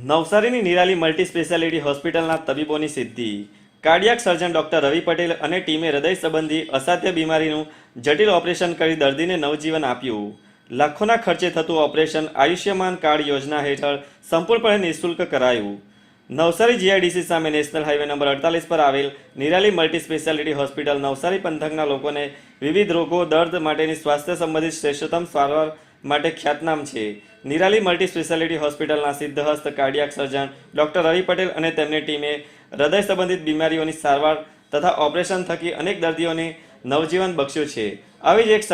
નવસારીની Nirali multi speciality હોસ્પિટલના તબીબોની સિદ્ધિ. કાર્ડિયાક સર્જન ડોક્ટર રવિ પટેલ અને ટીમે હૃદય સંબંધી અસાધ્ય બીમારીનું જટિલ ઓપરેશન કરી દર્દીને નવજીવન આપ્યું. લાખોના ખર્ચે થતું ઓપરેશન આયુષ્યમાન કાર્ડ યોજના હેઠળ સંપૂર્ણપણે નિઃશુલ્ક કરાયું. નવસારી જીઆઈડીસી સામે નેશનલ હાઈવે નંબર 48 પર આવેલ Nirali multi speciality hospital Navsari પંથકના લોકોને વિવિધ રોગો દર્દ માટેની સ્વાસ્થ્ય સંબંધિત શ્રેષ્ઠતમ સારવાર માટે ખ્યાતનામ છે. નિરાલી મલ્ટી સ્પેશિયાલિટી હોસ્પિટલના સિદ્ધહસ્ત કાર્ડિયાક સર્જન ડોક્ટર રવિ પટેલ અને તેમની ટીમે હૃદય સંબંધિત બીમારીઓની સારવાર તથા ઓપરેશન થકી અનેક દર્દીઓને નવજીવન બક્ષ્યું છે. આવી જ એક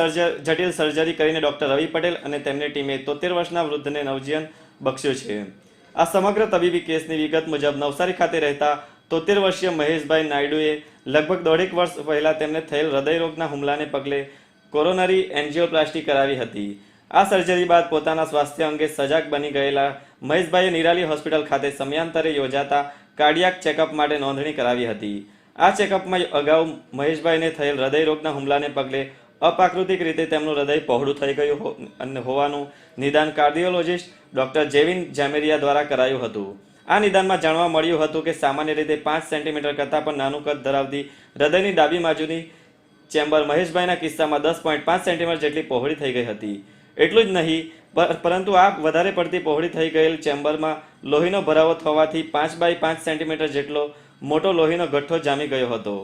જટિલ સર્જરી કરીને ડોક્ટર રવિ પટેલ અને તેમની ટીમે 73 વર્ષના વૃદ્ધને નવજીવન બક્ષ્યું છે. આ સમગ્ર તબીબી કેસની વિગત મુજબ નવસારી ખાતે રહેતા 73 વર્ષીય મહેશભાઈ નાયડુએ લગભગ દોઢેક વર્ષ પહેલા તેમને થયેલ હૃદયરોગના હુમલાને પગલે કોરોનરી એન્જિયોપ્લાસ્ટી કરાવી હતી. આ સર્જરી બાદ પોતાના સ્વાસ્થ્ય અંગે સજાગ બની ગયેલા મહેશભાઈએ નિરાલી હોસ્પિટલ ખાતે સમયાંતરે યોજાતા કાર્ડિયાક ચેકઅપ માટે નોંધણી કરાવી હતી. આ ચેકઅપમાં અગાઉ મહેશભાઈને થયેલ હૃદયરોગના હુમલાને પગલે અપ્રાકૃતિક રીતે તેમનું હૃદય પહોળું થઈ ગયું હોવાનું નિદાન કાર્ડિયોલોજિસ્ટ ડોક્ટર જેવિન જામેરિયા દ્વારા કરાયું હતું. આ નિદાનમાં જાણવા મળ્યું હતું કે સામાન્ય રીતે 5 સેન્ટીમીટર કરતાં પણ નાનું કદ ધરાવતી હૃદયની ડાબી બાજુની ચેમ્બર મહેશભાઈના કિસ્સામાં 10.5 સેન્ટીમીટર જેટલી પહોળી થઈ ગઈ હતી. એટલું જ નહીં પરંતુ આ વધારે પડતી પહોળી થઈ ગયેલ ચેમ્બરમાં લોહીનો ભરાવો થવાથી 5 x 5 સેન્ટીમીટર જેટલો મોટો લોહીનો ગઠ્ઠો જામી ગયો હતો.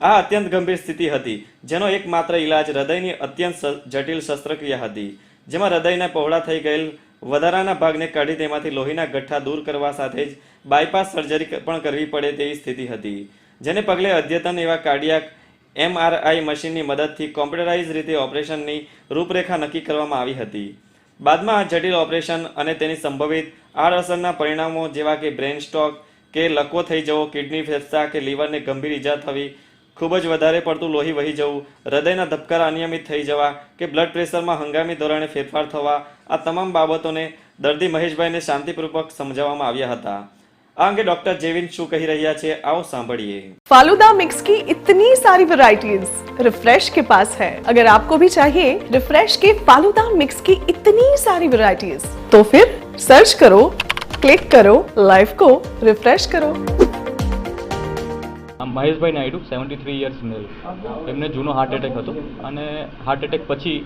આ અત્યંત ગંભીર સ્થિતિ હતી, જેનો એકમાત્ર ઇલાજ હૃદયની અત્યંત જટિલ શસ્ત્રક્રિયા હતી, જેમાં હૃદયના પહોળા થઈ ગયેલ વધારાના ભાગને કાઢી તેમાંથી લોહીના ગઠ્ઠા દૂર કરવા સાથે જ બાયપાસ સર્જરી પણ કરવી પડે તેવી સ્થિતિ હતી. જેને પગલે અદ્યતન એવા કાર્ડિયાક MRI મશીનની મદદથી કોમ્પ્યુટરાઇઝ રીતે ઓપરેશનની રૂપરેખા નક્કી કરવામાં આવી હતી. બાદમાં આ જટિલ ઓપરેશન અને તેની સંભવિત આડઅસરના પરિણામો જેવા કે બ્રેન સ્ટ્રોક કે લકવો થઈ જવો, કિડની ફેફસા કે લીવરને ગંભીર ઈજા થવી, ખૂબ જ વધારે પડતું લોહી વહી જવું, હૃદયના ધબકારા અનિયમિત થઈ જવા કે બ્લડ પ્રેશરમાં હંગામી ધોરણે ફેરફાર થવા, આ તમામ બાબતોને દર્દી મહેશભાઈને શાંતિપૂર્વક સમજાવવામાં આવ્યા હતા. આ અંગે ડॉक्टर जेविन શું કહી રહ્યા છે, आओ सांभळिए. फालूदा मिक्स की इतनी सारी वैरायटीज रिफ्रेश के पास है. अगर आपको भी चाहिए रिफ्रेश के फालूदा मिक्स की इतनी सारी वैरायटीज, तो फिर सर्च करो, क्लिक करो, लाइफ को रिफ्रेश करो. મહેશભાઈ નાયડુ 73 યર્સ મેલ. એમને જૂનો હાર્ટ એટેક હતો અને હાર્ટ એટેક પછી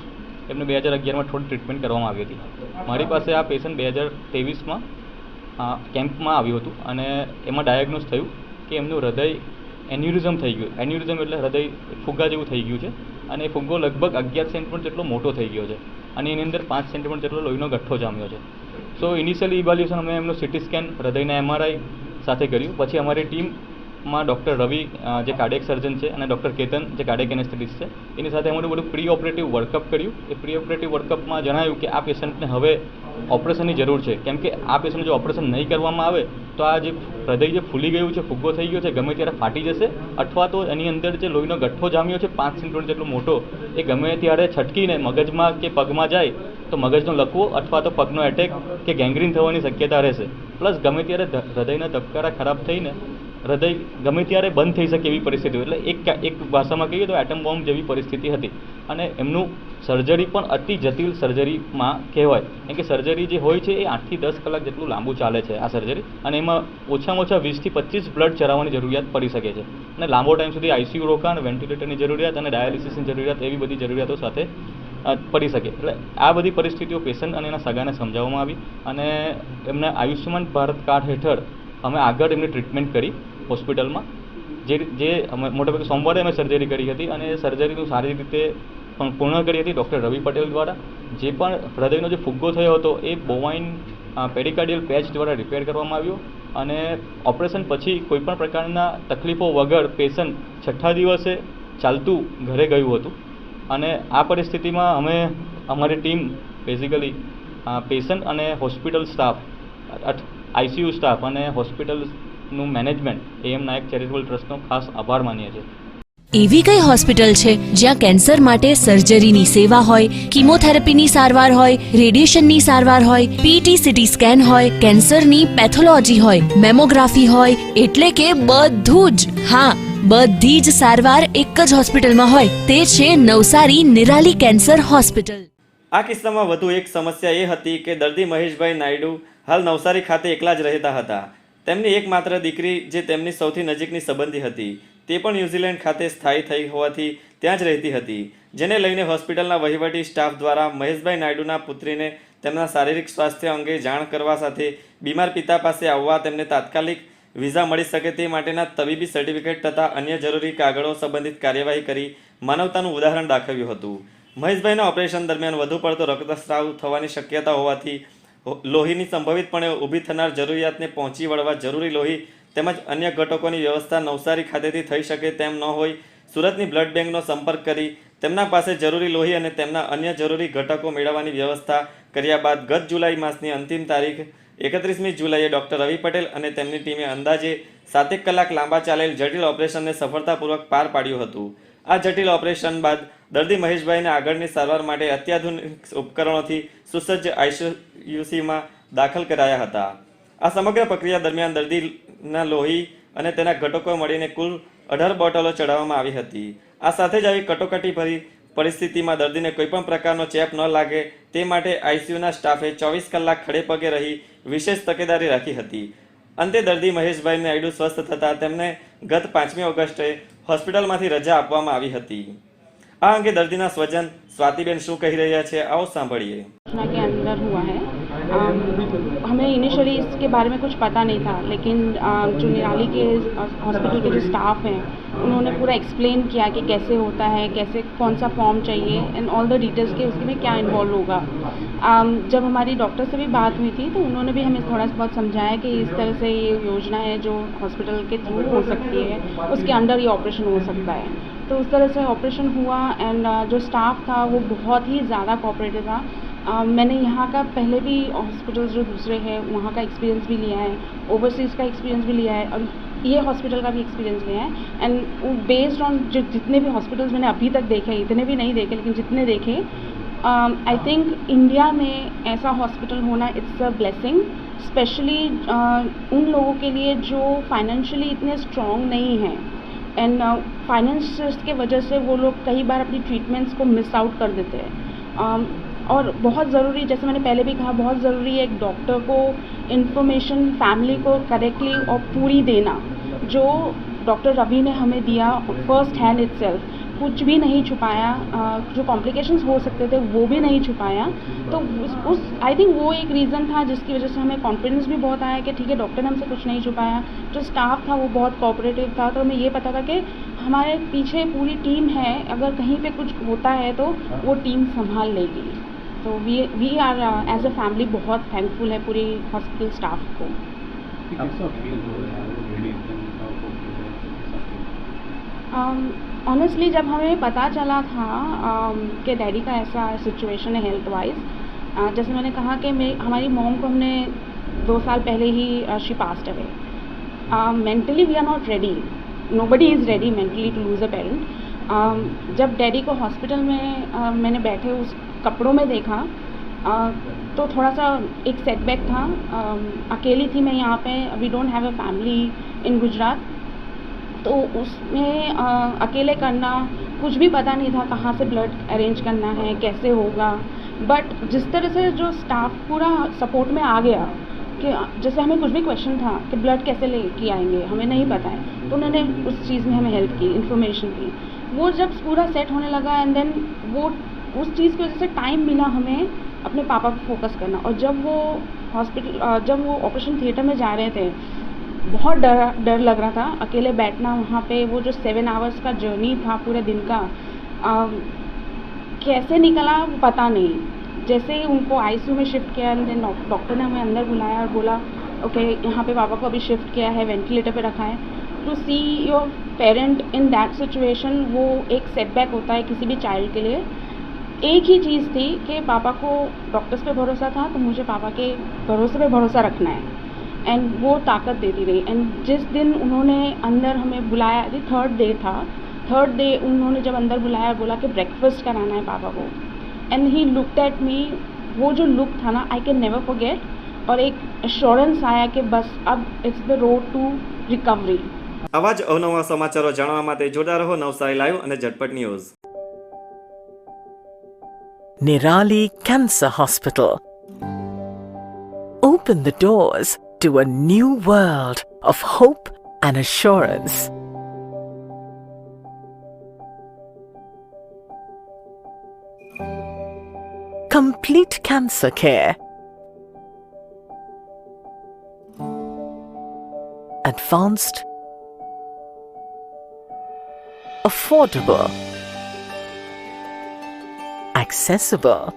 એમને 2011માં થોડી ટ્રીટમેન્ટ કરવામાં આવી હતી. મારી પાસે આ પેશન્ટ 2023માં કેમ્પમાં આવ્યું હતું અને એમાં ડાયગ્નોઝ થયું કે એમનું હૃદય એન્યુરિઝમ થઈ ગયું. એન્યુરિઝમ એટલે હૃદય ફુગ્ગા જેવું થઈ ગયું છે અને એ ફુગ્ગો લગભગ 11 સેન્ટીમીટર જેટલો મોટો થઈ ગયો છે અને એની અંદર 5 સેન્ટીમીટર જેટલો લોહીનો ગઠ્ઠો જામ્યો છે. સો ઇનિશિયલી ઇવેલ્યુએશન અમે એમનું સિટી સ્કેન, હૃદયના MRI સાથે કર્યું. પછી અમારી ટીમમાં ડૉક્ટર રવિ જે કાર્ડિયાક સર્જન છે અને ડૉક્ટર કેતન જે કાર્ડિયાક એનેસ્થેટિસ્ટ છે, એની સાથે અમારું બધું પ્રી ઓપરેટિવ વર્કઅપ કર્યું. એ પ્રી ઓપરેટિવ વર્કઅપમાં જણાવ્યું કે આ પેશન્ટને હવે ઓપરેશનની જરૂર છે, કેમ કે આ પેશન્ટ જો ઓપરેશન નહીં કરવામાં આવે તો આ જે હૃદય જે ફૂલી ગયું છે, ફુગ્ગો થઈ ગયો છે, ગમે ત્યારે ફાટી જશે અથવા તો એની અંદર જે લોહીનો ગઠ્ઠો જામ્યો છે 5 સેન્ટીમીટર જેટલો મોટો, એ ગમે ત્યારે છટકીને મગજમાં કે પગમાં જાય તો મગજનો લકવો અથવા તો પગનો એટેક કે ગેંગ્રીન થવાની શક્યતા રહેશે. પ્લસ ગમે ત્યારે હૃદયના ધબકારા ખરાબ થઈને હૃદય ગમે ત્યારે બંધ થઈ શકે એવી પરિસ્થિતિ. એટલે એક ભાષામાં કહીએ તો એટમ બોમ્બ જેવી પરિસ્થિતિ હતી અને એમનું સર્જરી પણ અતિ જટિલ સર્જરીમાં કહેવાય, કેમ કે સર્જરી જે હોય છે એ 8 થી 10 કલાક જેટલું લાંબુ ચાલે છે આ સર્જરી, અને એમાં ઓછામાં ઓછા 20 થી 25 બ્લડ ચડાવવાની જરૂરિયાત પડી શકે છે અને લાંબો ટાઈમ સુધી ICU રોકાણ, વેન્ટિલેટરની જરૂરિયાત અને ડાયાલિસિસની જરૂરિયાત, એવી બધી જરૂરિયાતો સાથે પડી શકે. એટલે આ બધી પરિસ્થિતિઓ પેશન્ટ અને એના સગાને સમજાવવામાં આવી અને એમને આયુષ્યમાન ભારત કાર્ડ હેઠળ અમે આગળ એમની ટ્રીટમેન્ટ કરી હોસ્પિટલમાં. જે મોટાભાગે સોમવારે અમે સર્જરી કરી હતી અને એ સર્જરીનું સારી રીતે પૂર્ણ કરી હતી ડૉક્ટર રવિ પટેલ દ્વારા. જે પણ હૃદયનો જે ફુગ્ગો થયો હતો એ બોવાઇન પેડિકાર્ડિયલ પેચ દ્વારા રિપેર કરવામાં આવ્યો અને ઓપરેશન પછી કોઈપણ પ્રકારના તકલીફો વગર પેશન્ટ 6થા દિવસે ચાલતું ઘરે ગયું હતું. અને આ પરિસ્થિતિમાં અમે અમારી ટીમ બેઝિકલી પેશન્ટ અને હોસ્પિટલ સ્ટાફ, ICU સ્ટાફ અને હોસ્પિટલનું મેનેજમેન્ટ AM નાયક ચેરિટેબલ ટ્રસ્ટનો ખાસ આભાર માનીએ છીએ. એવી કઈ હોસ્પિટલ છે જ્યાં કેન્સર માટે સર્જરીની સેવા હોય, કીમોથેરાપીની સારવાર હોય, રેડિયેશનની સારવાર હોય, PT CT સ્કેન હોય, કેન્સરની પેથોલોજી હોય, મેમોગ્રાફી હોય, એટલે કે બધું જ. હા, બધી જ સારવાર એક જ હોસ્પિટલમાં હોય. તે છે નવસારી નિરાલી કેન્સર હોસ્પિટલ. આ કિસ્સામાં વધુ એક સમસ્યા એ હતી કે દર્દી મહેશભાઈ નાયડુ હાલ નવસારી ખાતે એકલા જ રહેતા હતા. તેમની એકમાત્ર દીકરી જે તેમની સૌથી નજીકની સંબંધી હતી તે પણ ન્યૂઝીલેન્ડ ખાતે સ્થાયી થઈ હોવાથી ત્યાં જ રહેતી હતી, જેને લઈને હોસ્પિટલના વહીવટી સ્ટાફ દ્વારા મહેશભાઈ નાયડુના પુત્રીને તેમના શારીરિક સ્વાસ્થ્ય અંગે જાણ કરવા સાથે બીમાર પિતા પાસે આવવા તેમને તાત્કાલિક વિઝા મળી શકે તે માટેના તબીબી સર્ટિફિકેટ તથા અન્ય જરૂરી કાગળો સંબંધિત કાર્યવાહી કરી માનવતાનું ઉદાહરણ દાખવ્યું હતું. મહેશભાઈના ઓપરેશન દરમિયાન વધુ પડતો રક્તસ્રાવ થવાની શક્યતા હોવાથી લોહીની સંભવિતપણે ઊભી થનાર જરૂરિયાતને પહોંચી વળવા જરૂરી લોહી તેમજ અન્ય ઘટકોની વ્યવસ્થા નવસારી ખાતેથી થઈ શકે તેમ ન હોય સુરતની બ્લડ બેંકનો સંપર્ક કરી તેમના પાસે જરૂરી લોહી અને તેમના અન્ય જરૂરી ઘટકો મેળવવાની વ્યવસ્થા કર્યા બાદ ગત જુલાઈ માસની અંતિમ તારીખ 31મી જુલાઈએ ડૉક્ટર રવિ પટેલ અને તેમની ટીમે અંદાજે 7 કલાક લાંબા ચાલેલ જટિલ ઓપરેશનને સફળતાપૂર્વક પાર પાડ્યું હતું. આ જટિલ ઓપરેશન બાદ દર્દી મહેશભાઈને આગળની સારવાર માટે અત્યાધુનિક ઉપકરણોથી સુસજ્જ આઈસીયુમાં દાખલ કરાયા હતા. આ સમગ્ર પ્રક્રિયા દરમિયાન દર્દીના લોહી અને તેના ઘટકો મળીને કુલ 18 બોટલો ચડાવવામાં આવી હતી. આ સાથે જ આવી કટોકટીભરી પરિસ્થિતિમાં દર્દીને કોઈપણ પ્રકારનો ચેપ ન લાગે તે માટે આઈસીયુના સ્ટાફે 24 કલાક ખડે પગે રહી વિશેષ તકેદારી રાખી હતી. અંતે દર્દી મહેશભાઈ નાયડુ સ્વસ્થ થતાં તેમને ગત 5મી ઓગસ્ટે હોસ્પિટલમાંથી રજા આપવામાં આવી હતી. આ અંગે દર્દીના સ્વજન સ્વાતિબેન શું કહી રહ્યા છે આવો સાંભળીએ. के अंदर हुआ है. हमें इनिशियली इसके बारे में कुछ पता नहीं था, लेकिन जो निराली के हॉस्पिटल के जो स्टाफ हैं उन्होंने पूरा एक्सप्लेन किया कि कैसे होता है, कैसे कौन सा फॉर्म चाहिए एंड ऑल द डिटेल्स के उसमें क्या इन्वॉल्व होगा. जब हमारी डॉक्टर से भी बात हुई थी तो उन्होंने भी हमें थोड़ा बहुत समझाया कि इस तरह से ये योजना है जो हॉस्पिटल के थ्रू हो सकती है, उसके अंडर ये ऑपरेशन हो सकता है. तो उस तरह से ऑपरेशन हुआ एंड जो स्टाफ था वो बहुत ही ज़्यादा कोऑपरेटिव था. मैंने यहाँ का पहले भी हॉस्पिटल्स जो दूसरे हैं वहाँ का एक्सपीरियंस भी लिया है, ओवरसीज़ का एक्सपीरियंस भी लिया है और ये हॉस्पिटल का भी एक्सपीरियंस लिया है. एंड बेस्ड ऑन जो जितने भी हॉस्पिटल्स मैंने अभी तक देखे, इतने भी नहीं देखे लेकिन जितने देखे, आई थिंक इंडिया में ऐसा हॉस्पिटल होना इट्स अ ब्लेसिंग, स्पेशली उन लोगों के लिए जो फाइनेंशियली इतने स्ट्रॉन्ग नहीं हैं एंड फाइनेंस के वजह से वो लोग कई बार अपनी ट्रीटमेंट्स को मिस आउट कर देते हैं. और बहुत ज़रूरी, जैसे मैंने पहले भी कहा, बहुत ज़रूरी है एक डॉक्टर को इन्फॉर्मेशन फैमिली को करेक्टली और पूरी देना, जो डॉक्टर रवि ने हमें दिया फर्स्ट हैंड इटसेल्फ. कुछ भी नहीं छुपाया, जो कॉम्प्लिकेशंस हो सकते थे वो भी नहीं छुपाया. तो उस आई थिंक वो एक रीज़न था जिसकी वजह से हमें कॉन्फिडेंस भी बहुत आया कि ठीक है डॉक्टर ने हमसे कुछ नहीं छुपाया. जो स्टाफ था वो बहुत कोऑपरेटिव था, तो हमें ये पता था कि हमारे पीछे पूरी टीम है, अगर कहीं पे कुछ होता है तो वो टीम संभाल लेगी. तो we are as a family बहुत थैंकफुल है पूरी हॉस्पिटल स्टाफ को. ऑनेस्टली जब हमें पता चला था कि डैडी का ऐसा सिचुएशन है हेल्थ वाइज, जैसे मैंने कहा कि हमारी मॉम को हमने 2 साल पहले ही she passed away. Mentally we are not ready, nobody is ready mentally to lose a parent. जब डैडी को हॉस्पिटल में मैंने बैठे उस कपड़ों में देखा तो थोड़ा सा एक सेटबैक था. अकेली थी मैं यहाँ पे, we don't have a family in Gujarat, तो उसमें अकेले करना कुछ भी पता नहीं था, कहाँ से ब्लड अरेंज करना है, कैसे होगा. बट जिस तरह से जो स्टाफ पूरा सपोर्ट में आ गया कि जैसे हमें कुछ भी क्वेश्चन था कि ब्लड कैसे लेके आएंगे हमें नहीं पता है, तो उन्होंने उस चीज़ में हमें हेल्प की, इन्फॉर्मेशन की. वो जब पूरा सेट होने लगा एंड देन वो उस चीज़ की वजह से टाइम मिला हमें अपने पापा पर फोकस करना. और जब वो ऑपरेशन थिएटर में जा रहे थे बहुत डर लग रहा था, अकेले बैठना वहाँ पे, वो जो 7 आवर्स का जर्नी था पूरे दिन का, कैसे निकला वो पता नहीं. जैसे ही उनको आईसीयू में शिफ्ट किया एंड देन डॉक्टर ने हमें अंदर बुलाया और बोला ओके यहाँ पे पापा को अभी शिफ्ट किया है, वेंटिलेटर पे रखा है. To see your parent in that situation वो एक सेटबैक होता है किसी भी चाइल्ड के लिए. एक ही चीज़ थी कि पापा को डॉक्टर्स पे भरोसा था, तो मुझे पापा के भरोसे पे भरोसा रखना है एंड वो ताकत देती रही. एंड जिस दिन उन्होंने अंदर हमें बुलाया, थर्ड डे उन्होंने जब अंदर बुलाया बोला कि ब्रेकफास्ट कराना है पापा को, and he looked at me, वो जो लुक था ना आई कैन नेवर फॉरगेट. और एक एश्योरेंस आया कि बस अब it's the road to recovery. આવા જ અવનવા સમાચારો જાણવા માટે જોડા રહો નવસારી લાઈવ અને ઝટપટ news. Nirali Cancer Hospital. open the doors to a new world of hope and assurance. Complete cancer care. Advanced, affordable, accessible,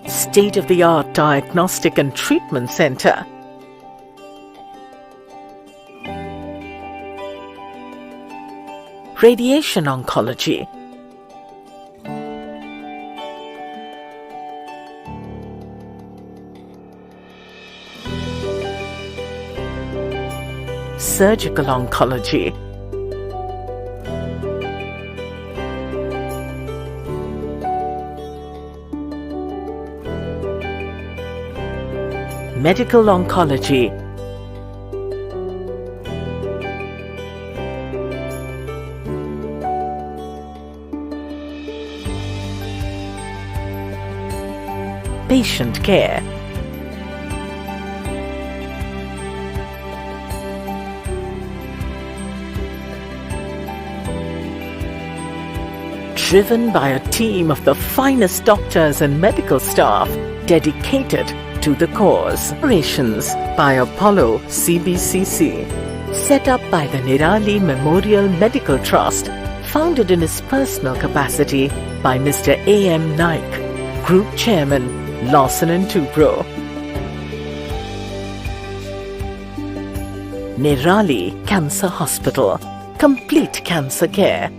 state-of-the-art diagnostic and treatment center. Radiation oncology. Surgical oncology. Medical oncology. Patient care. Driven by a team of the finest doctors and medical staff dedicated to the cause. Operations by Apollo CBCC. Set up by the Nirali Memorial Medical Trust, founded in his personal capacity by Mr. A.M. Naik, Group Chairman, Lawson & Toubro. Nirali Cancer Hospital. Complete cancer care.